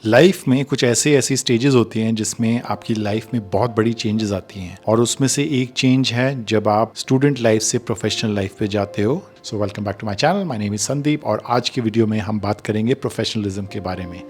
Life में कुछ ऐसी स्टेजेस होती हैं जिसमें आपकी लाइफ में बहुत बड़ी चेंजेस आती हैं और उसमें से एक चेंज है जब आप स्टूडेंट लाइफ से प्रोफेशनल लाइफ पे जाते हो। So welcome back to my channel, my name is Sandeep और आज के वीडियो में हम बात करेंगे प्रोफेशनलिज्म के बारे में।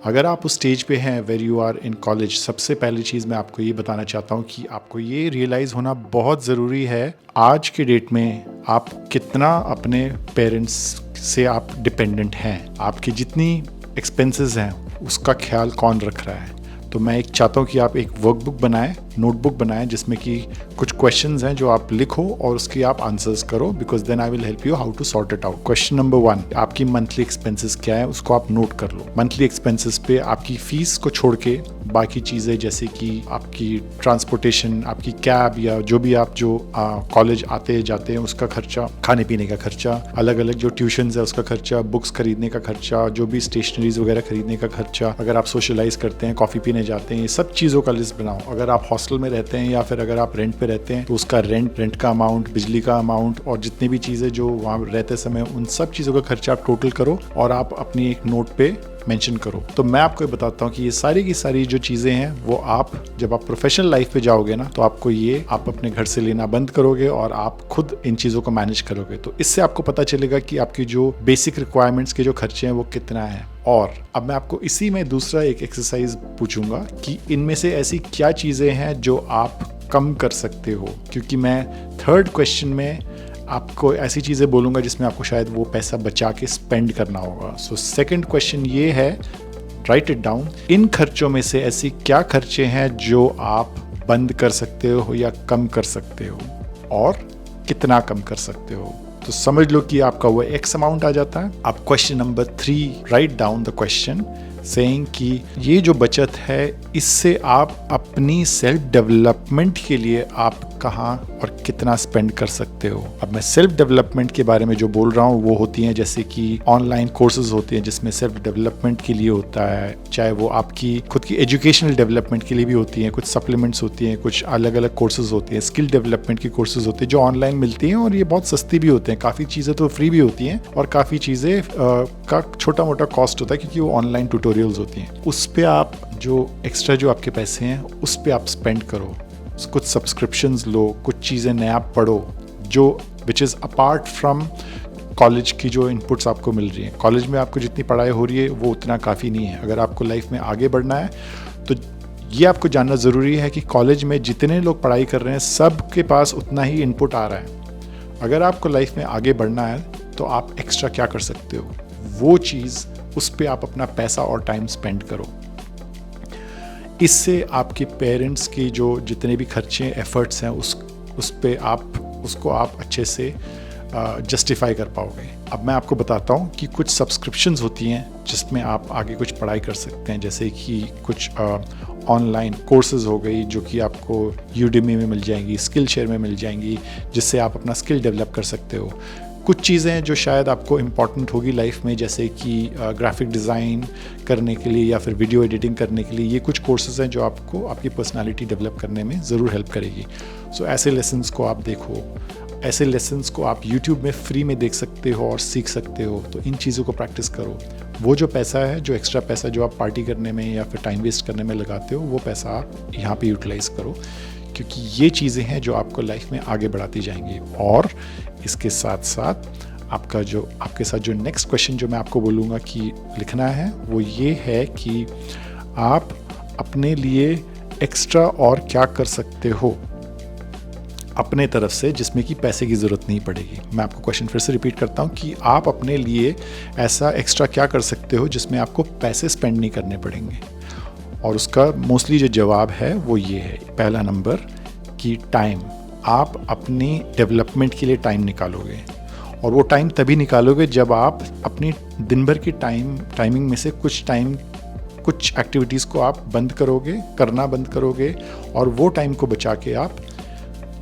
अगर आप उस स्टेज पे हैं where you are in college, सबसे पहली चीज़ मैं आपको ये बताना चाहता हूँ कि आपको ये रियलाइज़ होना बहुत ज़रूरी है आज के डेट में आप कितना अपने पेरेंट्स से आप डिपेंडेंट हैं। आपकी जितनी एक्सपेंसेस हैं उसका ख्याल कौन रख रहा है। तो मैं एक चाहता हूँ कि आप एक वर्कबुक बनाएं, नोटबुक बनाएं जिसमें कि कुछ क्वेश्चंस हैं जो आप लिखो और उसकी आप आंसर्स करो, because then I will help you how to sort it out. Question number 1, आपकी मंथली एक्सपेंसेस क्या है उसको आप नोट कर लो। मंथली एक्सपेंसेस पे आपकी फीस को छोड़ के बाकी चीज़ें जैसे कि आपकी ट्रांसपोर्टेशन, आपकी कैब या जो भी आप जो कॉलेज आते जाते हैं उसका खर्चा, खाने पीने का खर्चा, अलग अलग जो ट्यूशन्स है उसका खर्चा, बुक्स खरीदने का खर्चा, जो भी स्टेशनरीज वगैरह खरीदने का खर्चा, अगर आप सोशलाइज करते हैं, कॉफ़ी पीने जाते हैं, ये सब चीज़ों का लिस्ट बनाओ। अगर आप हॉस्टल में रहते हैं या फिर अगर आप रेंट पे रहते हैं तो उसका रेंट का अमाउंट, बिजली का अमाउंट और जितनी भी चीज़ें जो वहाँ रहते समय उन सब चीज़ों का खर्चा आप टोटल करो और आप अपनी एक नोट पे मेंशन करो। तो मैं आपको बताता हूँ कि ये सारी की सारी जो चीज़ें हैं वो आप जब आप प्रोफेशनल लाइफ पे जाओगे ना तो आपको ये आप अपने घर से लेना बंद करोगे और आप खुद इन चीज़ों को मैनेज करोगे। तो इससे आपको पता चलेगा कि आपकी जो बेसिक रिक्वायरमेंट्स के जो खर्चे हैं वो कितना है। और अब मैं आपको इसी में दूसरा एक एक्सरसाइज पूछूंगा कि इनमें से ऐसी क्या चीज़ें हैं जो आप कम कर सकते हो, क्योंकि मैं थर्ड क्वेश्चन में आपको ऐसी चीज़ें बोलूँगा जिसमें आपको शायद वो पैसा बचा के स्पेंड करना होगा। सो सेकंड क्वेश्चन ये है, राइट इट डाउन, इन खर्चों में से ऐसी क्या खर्चे हैं जो आप बंद कर सकते हो या कम कर सकते हो और कितना कम कर सकते हो। तो समझ लो कि आपका वो एक्स अमाउंट आ जाता है। अब question number 3, write down the question saying कि ये जो बचत है इससे आप अपनी सेल्फ डेवलपमेंट के लिए आप कहाँ और कितना स्पेंड कर सकते हो। अब मैं सेल्फ डेवलपमेंट के बारे में जो बोल रहा हूँ वो होती हैं जैसे कि ऑनलाइन कोर्सेज होते हैं जिसमें सेल्फ डेवलपमेंट के लिए होता है, चाहे वो आपकी खुद की एजुकेशनल डेवलपमेंट के लिए भी होती हैं, कुछ सप्लीमेंट्स होती हैं, कुछ अलग अलग कोर्सेज होती हैं, स्किल डेवलपमेंट की कोर्सेज होती हैं जो ऑनलाइन मिलती हैं और ये बहुत सस्ती भी होते हैं। काफ़ी चीज़ें तो फ्री भी होती हैं और काफ़ी चीज़ें का छोटा मोटा कॉस्ट होता है क्योंकि वो ऑनलाइन ट्यूटोरियल्स होती हैं। उस पर आप जो एक्स्ट्रा जो आपके पैसे हैं उस पर आप स्पेंड करो, कुछ सब्सक्रिप्शंस लो, कुछ चीज़ें नया पढ़ो जो which is apart from college की जो इनपुट्स आपको मिल रही हैं। कॉलेज में आपको जितनी पढ़ाई हो रही है वो उतना काफ़ी नहीं है। अगर आपको लाइफ में आगे बढ़ना है तो ये आपको जानना ज़रूरी है कि कॉलेज में जितने लोग पढ़ाई कर रहे हैं सब के पास उतना ही इनपुट आ रहा है। अगर आपको लाइफ में आगे बढ़ना है तो आप एक्स्ट्रा क्या कर सकते हो, वो चीज़ उस पर आप अपना पैसा और टाइम स्पेंड करो। इससे आपके पेरेंट्स की जो जितने भी खर्चे एफर्ट्स हैं उस पे उसको आप अच्छे से जस्टिफाई कर पाओगे। अब मैं आपको बताता हूँ कि कुछ सब्सक्रिप्शंस होती हैं जिसमें आप आगे कुछ पढ़ाई कर सकते हैं, जैसे कि कुछ ऑनलाइन कोर्सेज हो गई जो कि आपको यूडेमी में मिल जाएंगी, स्किल शेयर में मिल जाएंगी, जिससे आप अपना स्किल डेवलप कर सकते हो। कुछ चीज़ें जो शायद आपको इम्पॉर्टेंट होगी लाइफ में जैसे कि ग्राफिक डिज़ाइन करने के लिए या फिर वीडियो एडिटिंग करने के लिए, ये कुछ कोर्सेज़ हैं जो आपको आपकी पर्सनालिटी डेवलप करने में ज़रूर हेल्प करेगी। सो ऐसे लेसन्स को आप देखो, ऐसे लेसन्स को आप यूट्यूब में फ्री में देख सकते हो और सीख सकते हो। तो इन चीज़ों को प्रैक्टिस करो। वो जो पैसा है, जो एक्स्ट्रा पैसा जो आप पार्टी करने में या फिर टाइम वेस्ट करने में लगाते हो, वो पैसा आप यहाँ पे यूटिलाइज़ करो, क्योंकि ये चीज़ें हैं जो आपको लाइफ में आगे बढ़ाती जाएंगी। और इसके साथ साथ आपके साथ जो नेक्स्ट क्वेश्चन जो मैं आपको बोलूँगा कि लिखना है वो ये है कि आप अपने लिए एक्स्ट्रा और क्या कर सकते हो अपने तरफ से जिसमें कि पैसे की ज़रूरत नहीं पड़ेगी। मैं आपको क्वेश्चन फिर से रिपीट करता हूँ कि आप अपने लिए ऐसा एक्स्ट्रा क्या कर सकते हो जिसमें आपको पैसे स्पेंड नहीं करने पड़ेंगे। और उसका मोस्टली जो जवाब है वो ये है, पहला नंबर कि टाइम। आप अपनी डेवलपमेंट के लिए टाइम निकालोगे और वो टाइम तभी निकालोगे जब आप अपनी दिन भर की टाइमिंग में से कुछ एक्टिविटीज़ को आप करना बंद करोगे और वो टाइम को बचा के आप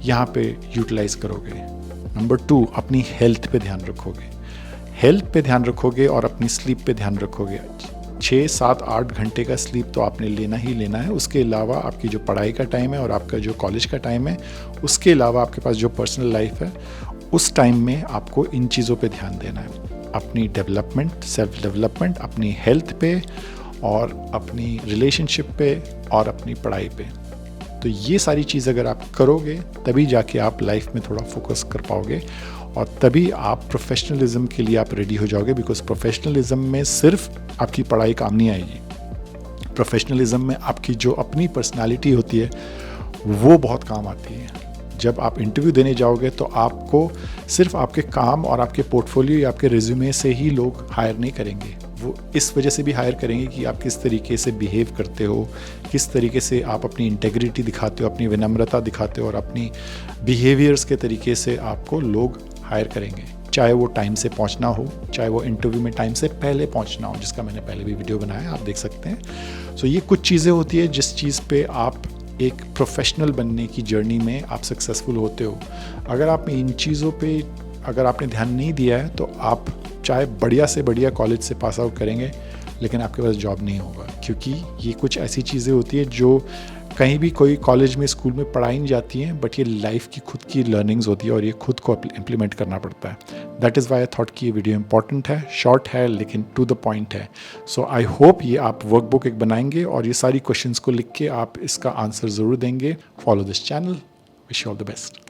यहाँ पे यूटिलाइज करोगे। नंबर 2, अपनी हेल्थ पे ध्यान रखोगे और अपनी स्लीप पे ध्यान रखोगे। 6, 7, 8 घंटे का स्लीप तो आपने लेना ही लेना है। उसके अलावा आपकी जो पढ़ाई का टाइम है और आपका जो कॉलेज का टाइम है, उसके अलावा आपके पास जो पर्सनल लाइफ है, उस टाइम में आपको इन चीज़ों पे ध्यान देना है, अपनी डेवलपमेंट, सेल्फ डेवलपमेंट, अपनी हेल्थ पे और अपनी रिलेशनशिप पे और अपनी पढ़ाई पे। तो ये सारी चीज़ अगर आप करोगे तभी जाके आप लाइफ में थोड़ा फोकस कर पाओगे और तभी आप प्रोफेशनलिज्म के लिए आप रेडी हो जाओगे। बिकॉज प्रोफेशनलिज्म में सिर्फ आपकी पढ़ाई काम नहीं आएगी, प्रोफेशनलिज्म में आपकी जो अपनी पर्सनालिटी होती है वो बहुत काम आती है। जब आप इंटरव्यू देने जाओगे तो आपको सिर्फ आपके काम और आपके पोर्टफोलियो या आपके रिज्यूमे से ही लोग हायर नहीं करेंगे, वो इस वजह से भी हायर करेंगे कि आप किस तरीके से बिहेव करते हो, किस तरीके से आप अपनी इंटेग्रिटी दिखाते हो, अपनी विनम्रता दिखाते हो और अपनी बिहेवियर्स के तरीके से आपको लोग हायर करेंगे। चाहे वो टाइम से पहुंचना हो, चाहे वो इंटरव्यू में टाइम से पहले पहुंचना हो, जिसका मैंने पहले भी वीडियो बनाया है, आप देख सकते हैं। सो ये कुछ चीज़ें होती है जिस चीज़ पे आप एक प्रोफेशनल बनने की जर्नी में आप सक्सेसफुल होते हो। अगर आप इन चीज़ों पे अगर आपने ध्यान नहीं दिया है तो आप चाहे बढ़िया से बढ़िया कॉलेज से पास आउट करेंगे लेकिन आपके पास जॉब नहीं होगा, क्योंकि ये कुछ ऐसी चीज़ें होती है जो कहीं भी कोई कॉलेज में स्कूल में पढ़ाई नहीं जाती हैं, बट ये लाइफ की खुद की लर्निंग्स होती है और ये खुद को इम्प्लीमेंट करना पड़ता है। That is why I thought कि ये वीडियो इंपॉर्टेंट है, शॉर्ट है लेकिन टू द पॉइंट है। सो आई होप ये आप वर्कबुक एक बनाएंगे और ये सारी क्वेश्चंस को लिख के आप इसका आंसर ज़रूर देंगे। Follow this channel, wish you all the best.